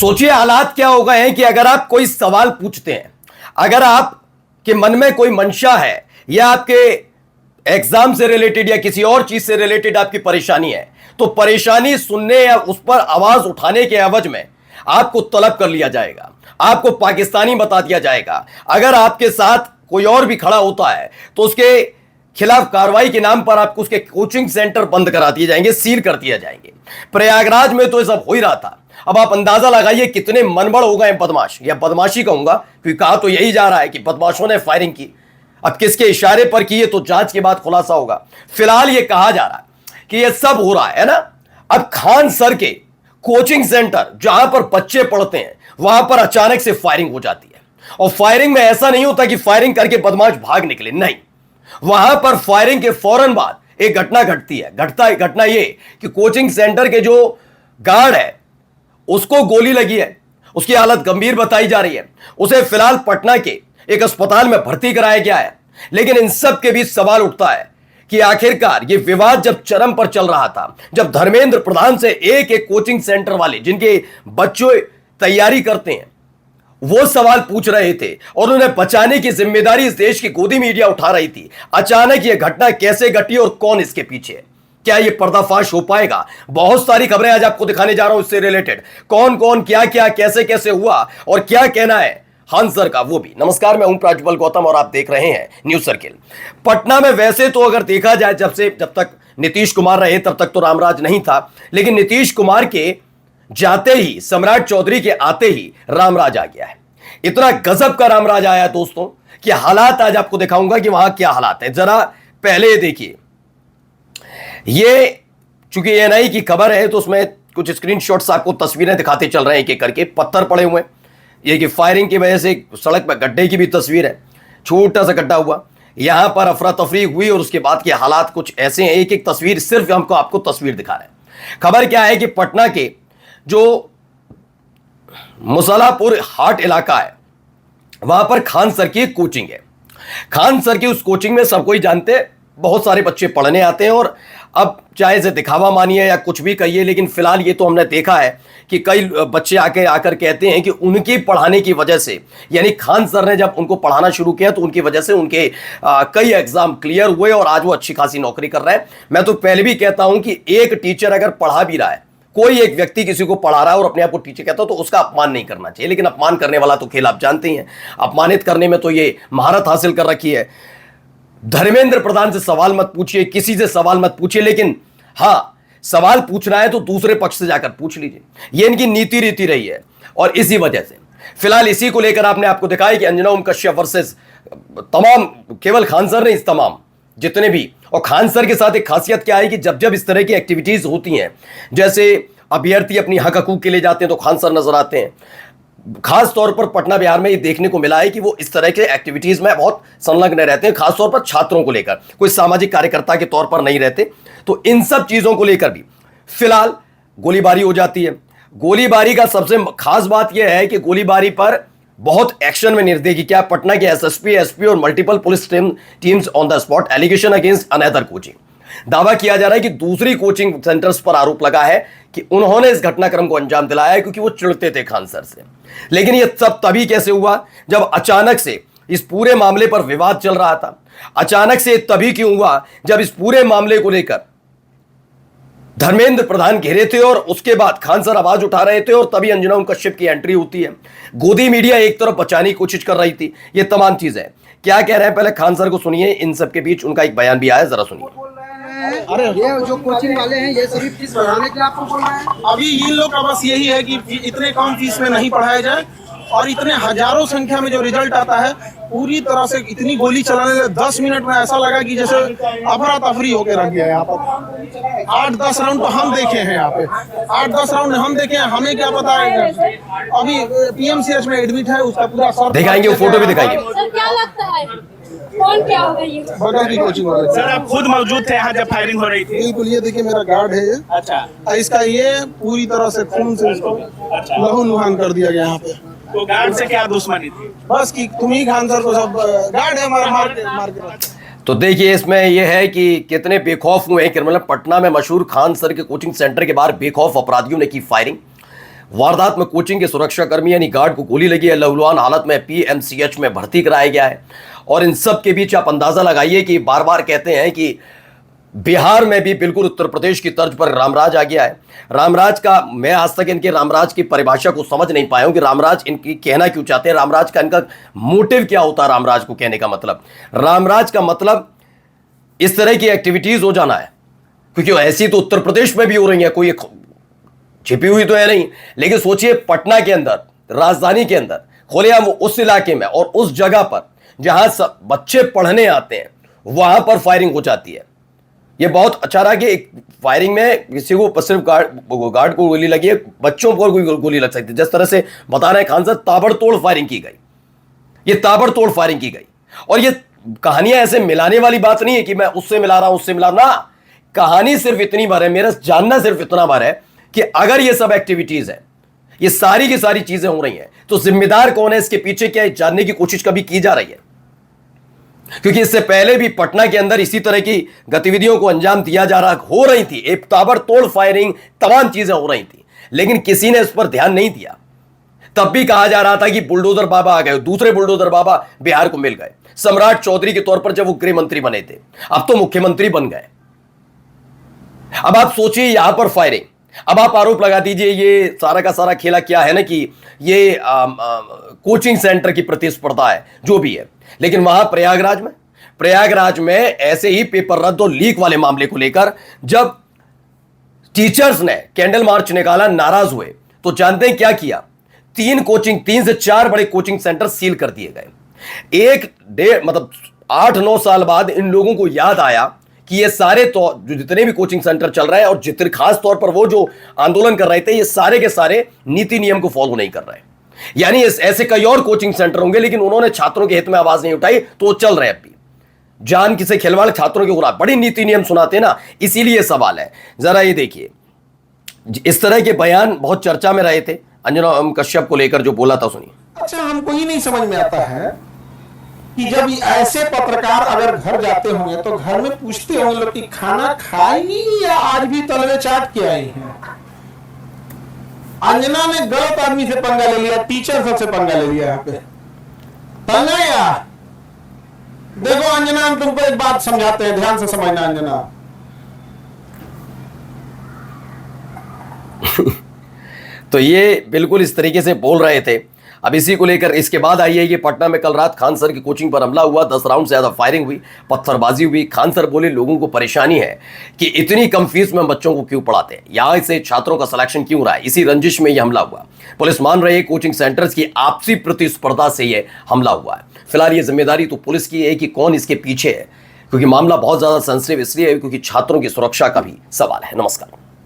सोचिए हालात क्या हो गए हैं कि अगर आप कोई सवाल पूछते हैं, अगर आपके मन में कोई मंशा है या आपके एग्जाम से रिलेटेड या किसी और चीज से रिलेटेड आपकी परेशानी है, तो परेशानी सुनने या उस पर आवाज उठाने के एवज में आपको तलब कर लिया जाएगा, आपको पाकिस्तानी बता दिया जाएगा। अगर आपके साथ कोई और भी खड़ा होता है तो उसके खिलाफ कार्रवाई के नाम पर आपको उसके कोचिंग सेंटर बंद करा दिए जाएंगे, सील कर दिए जाएंगे। प्रयागराज में तो ये सब हो ही रहा था। अब आप अंदाजा लगाइए कितने मनबड़ हो गए बदमाश, या बदमाशी कहूंगा क्योंकि कहा तो यही जा रहा है कि बदमाशों ने फायरिंग की। अब किसके इशारे पर की है तो जांच के बाद खुलासा होगा। फिलहाल ये कहा जा रहा है कि ये सब हो रहा है ना, अब खान सर के कोचिंग सेंटर जहां पर बच्चे पढ़ते हैं वहां पर अचानक से फायरिंग हो जाती है। और फायरिंग में ऐसा नहीं होता कि फायरिंग करके बदमाश भाग निकले, नहीं, वहां पर फायरिंग के फौरन बाद एक घटना घटती है। घटना ये कि कोचिंग सेंटर के जो गार्ड है उसको गोली लगी है, उसकी हालत गंभीर बताई जा रही है। उसे फिलहाल पटना के एक अस्पताल में भर्ती कराया गया है। लेकिन इन सब के बीच सवाल उठता है कि आखिरकार ये विवाद जब चरम पर चल रहा था, जब धर्मेंद्र प्रधान से एक एक कोचिंग सेंटर वाले जिनके बच्चे तैयारी करते हैं वो सवाल पूछ रहे थे और उन्हें बचाने की जिम्मेदारी इस देश की गोदी मीडिया उठा रही थी, अचानक यह घटना कैसे घटी और कौन इसके पीछे है? क्या यह पर्दाफाश हो पाएगा? बहुत सारी खबरें आज आपको दिखाने जा रहा हूं इससे रिलेटेड, कौन कौन क्या क्या कैसे कैसे हुआ और क्या कहना है खान सर का, वो भी। नमस्कार, मैं हूं प्राज्वल गौतम और आप देख रहे हैं न्यूज सर्किल। पटना में वैसे तो अगर देखा जाए जब तक नीतीश कुमार रहे तब तक तो रामराज नहीं था, लेकिन नीतीश कुमार के जाते ही, सम्राट चौधरी के आते ही रामराज आ गया है। इतना गजब का रामराज आया दोस्तों कि हालात आज आपको दिखाऊंगा कि वहां क्या हालात है। जरा पहले देखिए, ये चूंकि एएनआई की खबर है तो उसमें कुछ स्क्रीनशॉट्स आपको तस्वीरें दिखाते चल रहे हैं, एक एक करके पत्थर पड़े हुए हैं। ये कि फायरिंग की वजह से सड़क पर गड्ढे की भी तस्वीर है, छोटा सा गड्ढा हुआ, यहां पर अफरा तफरी हुई और उसके बाद के हालात कुछ ऐसे हैं। एक एक तस्वीर सिर्फ हमको आपको तस्वीर दिखा रहे हैं। खबर क्या है कि पटना के जो मुसलापुर हाट इलाका है वहां पर खान सर की एक कोचिंग है। खान सर की उस कोचिंग में सब कोई जानते हैं, बहुत सारे बच्चे पढ़ने आते हैं। और अब चाहे इसे दिखावा मानिए या कुछ भी कहिए, लेकिन फिलहाल ये तो हमने देखा है कि कई बच्चे आकर कहते हैं कि उनकी पढ़ाने की वजह से, यानी खान सर ने जब उनको पढ़ाना शुरू किया तो उनकी वजह से उनके कई एग्जाम क्लियर हुए और आज वो अच्छी खासी नौकरी कर रहे हैं। मैं तो पहले भी कहता हूं कि एक टीचर अगर पढ़ा भी रहा है, कोई एक व्यक्ति किसी को पढ़ा रहा है और अपने आप को टीचर कहता है तो उसका अपमान नहीं करना चाहिए। लेकिन अपमान करने वाला तो खेल आप जानते ही हैं, अपमानित करने में तो ये महारत हासिल कर रखी है। धर्मेंद्र प्रधान से सवाल मत पूछिए, किसी से सवाल मत पूछिए, लेकिन हां, सवाल पूछना है तो दूसरे पक्ष से जाकर पूछ लीजिए। ये इनकी नीति रीति रही है और इसी वजह से फिलहाल इसी को लेकर आपने आपको दिखाया कि अंजना ओम कश्यप वर्सेस तमाम, केवल खान सर नहीं, इस तमाम जितने भी। और खान सर के साथ एक खासियत क्या है कि जब जब इस तरह की एक्टिविटीज होती हैं, जैसे अभ्यर्थी अपनी हक हकूक के लिए जाते हैं तो खान सर नजर आते हैं। खास तौर पर पटना बिहार में ये देखने को मिला है कि वो इस तरह के एक्टिविटीज में बहुत संलग्न रहते हैं, खासतौर पर छात्रों को लेकर, कोई सामाजिक कार्यकर्ता के तौर पर नहीं रहते। तो इन सब चीजों को लेकर भी फिलहाल गोलीबारी हो जाती है। गोलीबारी का सबसे खास बात यह है कि गोलीबारी पर बहुत एक्शन में निर्देश किया पटना के एसएसपी, एसपी और multiple police teams on the spot. Allegation against another coaching, दावा किया जा रहा है कि दूसरी कोचिंग सेंटर्स पर आरोप लगा है कि उन्होंने इस घटनाक्रम को अंजाम दिलाया है क्योंकि वो चिढ़ते थे खान सर से। लेकिन ये सब तभी कैसे हुआ जब अचानक से इस पूरे मामले पर विवाद चल रहा था। अचानक से तभी क्यों हुआ जब इस पूरे मामले को लेकर धर्मेंद्र प्रधान घेरे थे और उसके बाद खान सर आवाज उठा रहे थे और तभी अंजना ओम कश्यप की एंट्री होती है। गोदी मीडिया एक तरफ बचाने की कोशिश कर रही थी। ये तमाम चीजें क्या कह रहे हैं, पहले खान सर को सुनिए। इन सब के बीच उनका एक बयान भी आया, जरा सुनिए। अरे ये जो कोचिंग वाले हैं ये सभी फीस बढ़ाने के लिए आपको बोल रहे हैं? अभी इन लोग का बस यही है कि इतने कम फीस में नहीं पढ़ाया जाए और इतने हजारों संख्या में जो रिजल्ट आता है पूरी तरह से इतनी गोली चलाने से 10 मिनट में ऐसा लगा कि जैसे अफरा तफरी होकर रख गया। यहाँ पर 8-10 राउंड तो हम देखे हैं, यहाँ पे 8-10 राउंड हम देखे हैं, हमें क्या पता है। अभी पीएमसीएच में एडमिट है, उसका पूरा सर दिखाएंगे, वो फोटो भी दिखाएंगे। सर क्या लगता है कौन क्या होगा ये? बगल की कोचिंग वाले सर आप खुद मौजूद थे यहाँ जब फायरिंग हो रही थी? बिल्कुल, ये देखिए मेरा गार्ड है ये। अच्छा, इसका ये पूरी तरह से खून से इसको लहू लुहान कर दिया गया यहाँ पे। तो गार्ड से क्या दुश्मनी थी? बस कि तुम ही खान सर को सब गार्ड है हमारा मार के। तो देखिए इसमें यह है कि कितने बेखौफ हुए हैं कि मतलब पटना में मशहूर खान सर के कोचिंग सेंटर के बाहर बेखौफ अपराधियों ने की फायरिंग। वारदात में कोचिंग के सुरक्षाकर्मी यानी गार्ड को गोली लगी है। लहूलुहान हालत में पीएमसीएच में भर्ती कराया गया है। और इन सब के बीच आप अंदाजा लगाइए कि बार बार कहते हैं कि बिहार में भी बिल्कुल उत्तर प्रदेश की तर्ज पर रामराज आ गया है। रामराज का मैं आज तक इनके रामराज की परिभाषा को समझ नहीं पाया हूं कि रामराज इनकी कहना क्यों चाहते हैं, रामराज का इनका मोटिव क्या होता है। रामराज को कहने का मतलब, रामराज का मतलब इस तरह की एक्टिविटीज हो जाना है, क्योंकि ऐसी तो उत्तर प्रदेश में भी हो रही है, कोई छिपी हुई तो है नहीं। लेकिन सोचिए पटना के अंदर, राजधानी के अंदर खुलेआम उस इलाके में और उस जगह पर जहां सब बच्चे पढ़ने आते हैं वहां पर फायरिंग हो जाती है। यह बहुत अच्छा रहा कि एक फायरिंग में किसी को सिर्फ गार्ड को गोली लगी है, बच्चों को कोई गोली लग सकती है। जिस तरह से बता रहे हैं खान साहब, ताबड़तोड़ फायरिंग की गई, ये ताबड़तोड़ फायरिंग की गई। और ये कहानियां ऐसे मिलाने वाली बात नहीं है कि मैं उससे मिला रहा हूं उससे मिला रहा ना। कहानी सिर्फ इतनी बार है, मेरा जानना सिर्फ इतना बार है कि अगर ये सब एक्टिविटीज है, ये सारी की सारी चीजें हो रही हैं, तो जिम्मेदार कौन है, इसके पीछे क्या है, जानने की कोशिश कभी की जा रही है। क्योंकि इससे पहले भी पटना के अंदर इसी तरह की गतिविधियों को अंजाम दिया जा रहा हो रही थी, एक ताबड़तोड़ फायरिंग, तमाम चीजें हो रही थी, लेकिन किसी ने इस पर ध्यान नहीं दिया। तब भी कहा जा रहा था कि बुलडोजर बाबा आ गए, दूसरे बुलडोजर बाबा बिहार को मिल गए। सम्राट चौधरी के तौर पर जब वो गृह मंत्री बने थे, अब तो मुख्यमंत्री बन गए। अब आप सोचिए यहां पर फायरिंग, अब आप आरोप लगा दीजिए ये सारा का सारा खेला क्या है ना कि ये कोचिंग सेंटर की प्रतिस्पर्धा है, जो भी है। लेकिन वहां प्रयागराज में ऐसे ही पेपर रद्द और लीक वाले मामले को लेकर जब टीचर्स ने कैंडल मार्च निकाला, नाराज हुए, तो जानते हैं क्या किया, 3 से 4 बड़े कोचिंग सेंटर सील कर दिए गए। 8-9 साल बाद इन लोगों को याद आया कि ये सारे तो जो जितने भी कोचिंग सेंटर चल रहे हैं और जितने खास तौर पर वो जो आंदोलन कर रहे थे, ये सारे के सारे नीति नियम को फॉलो नहीं कर रहे हैं। यानी ऐसे कई और कोचिंग सेंटर होंगे, लेकिन उन्होंने छात्रों के हित में आवाज नहीं उठाई, तो वो चल रहे हैं। अब भी जान किसे खिलवाड़ छात्रों के खिलाफ बड़ी नीति नियम सुनाते ना, इसीलिए सवाल है। जरा ये देखिए, इस तरह के बयान बहुत चर्चा में रहे थे अंजना कश्यप को लेकर जो बोला था, सुनिए। अच्छा, हमको ही नहीं समझ में आता है कि जब ऐसे पत्रकार अगर घर जाते होंगे तो घर में पूछते होंगे लोग कि खाना खाई या आज भी तलवे चाट के आई हैं। अंजना ने गलत आदमी से पंगा ले लिया, टीचर सबसे पंगा ले लिया। यहाँ पे पंगा यार, देखो अंजना, हम तुमको एक बात समझाते हैं, ध्यान से समझना अंजना। तो ये बिल्कुल इस तरीके से बोल रहे थे। अब इसी को लेकर इसके बाद आई है कि पटना में कल रात खान सर की कोचिंग पर हमला हुआ, 10 राउंड से ज्यादा फायरिंग हुई, पत्थरबाजी हुई। खान सर बोले लोगों को परेशानी है कि इतनी कम फीस में बच्चों को क्यों पढ़ाते हैं, यहाँ से छात्रों का सिलेक्शन क्यों रहा है। इसी रंजिश में यह हमला हुआ। पुलिस मान रही है कोचिंग सेंटर्स की आपसी प्रतिस्पर्धा से यह हमला हुआ है। फिलहाल ये जिम्मेदारी तो पुलिस की है कि कौन इसके पीछे है, क्योंकि मामला बहुत ज्यादा सेंसिटिव इसलिए है क्योंकि छात्रों की सुरक्षा का भी सवाल है। नमस्कार।